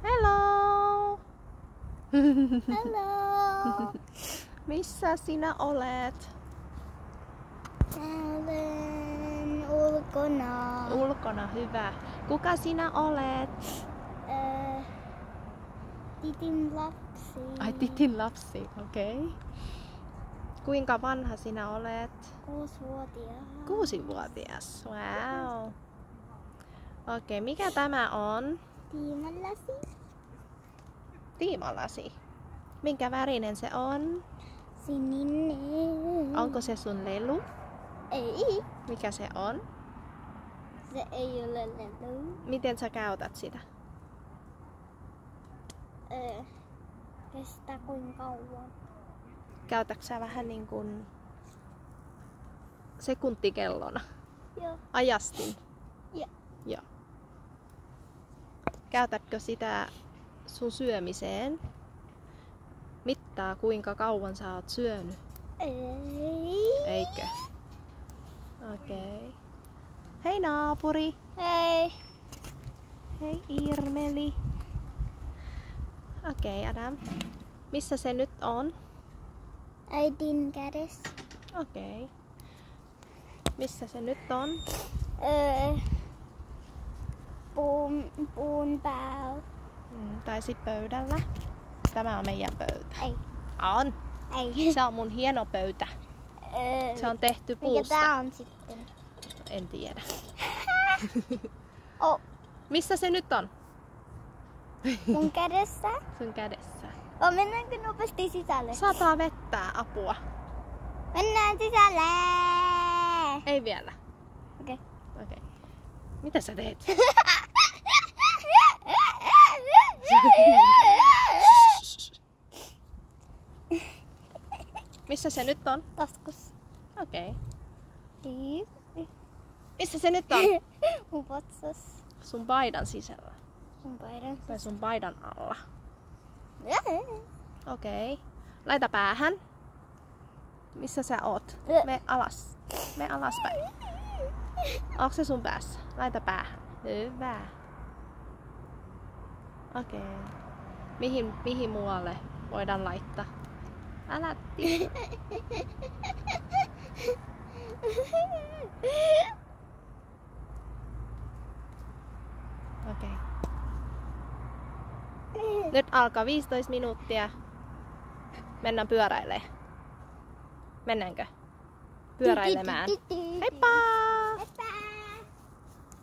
Hello! Hello! Missä sinä olet? Olen ulkona. Ulkona, hyvä. Kuka sinä olet? Titin lapsi. Ai, Titin lapsi, okei. Okay. Kuinka vanha sinä olet? 6-vuotias. 6-vuotias, wow. Okei, okay, mikä tämä on? Tiimalasi. Tiimalasi. Minkä värinen se on? Sininen. Onko se sun lelu? Ei. Mikä se on? Se ei ole lelu. Miten sä käytät sitä? Kestää kuinka kauan? Käytätkö sä vähän niin kuin sekuntikellona? Joo. Ajastin? Joo. Joo. Käytätkö sitä sun syömiseen? Mittaa kuinka kauan sä oot syönyt? Ei. Eikö? Okei. Okay. Hei naapuri! Hei. Hei Irmeli! Okei, Adam. Missä se nyt on? Äidin kädessä. Okei. Missä se nyt on? Puun päällä. Taisi pöydällä. Tämä on meidän pöytä. Ei. On. Ei. Se on mun hieno pöytä. Se on tehty Mikä puusta. tää on sitten? En tiedä. Oh, Missä se nyt on? mun kädessä. Sun kädessä. Mennäänkö nopeasti sisälle? Sataa vettää, apua. Mennään sisälle! Ei vielä. Okei. Okei. Mitä sä teet? Missä se nyt on? Taskus. Okei. Missä se nyt on? Mun vatsas. Sun paidan sisällä. Mun paidan. Tai sun paidan alla. Okei. Laita päähän. Missä sä oot? Me alas. Me alaspäin. Onko se sun päässä? Laita päähän. Hyvä. Okei. Mihin muualle voidaan laittaa? Älä Okei. Nyt alkaa 15 minuuttia. Mennään pyöräilemään. Mennäänkö? Pyöräilemään. Heippa!